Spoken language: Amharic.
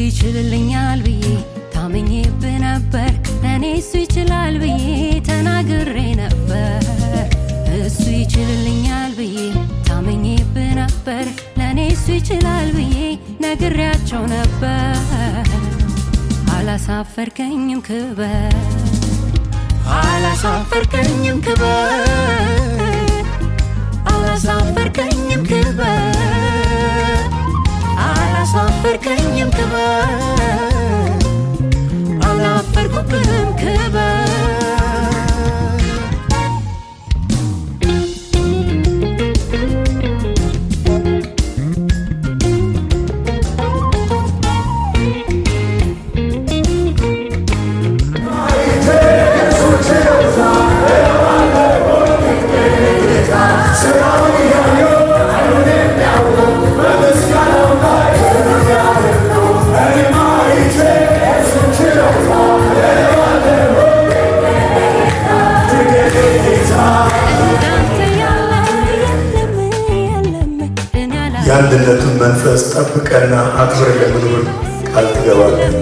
ይችልልኛል ብዬ ታምኜብህ ነበር ለኔ እሱ ይችላል ብዬ ተናግሬ ነበር እሱ ይችልልኛል ብዬ ታምኜብህ ነበር ለኔ እሱ ይችላል ብዬ ነግሬያቸው ነበር አላሳፈርከኝም ክበር አላሳፈርከኝም ክበር አላሳፈርከኝም ክበር አላሳፈርከኝም ክበር አላፈርኩብህም ክበር የአንድነቱን መንፈስ ጠብቀና አክብረን ለመኖር ቃል ትገባለህ።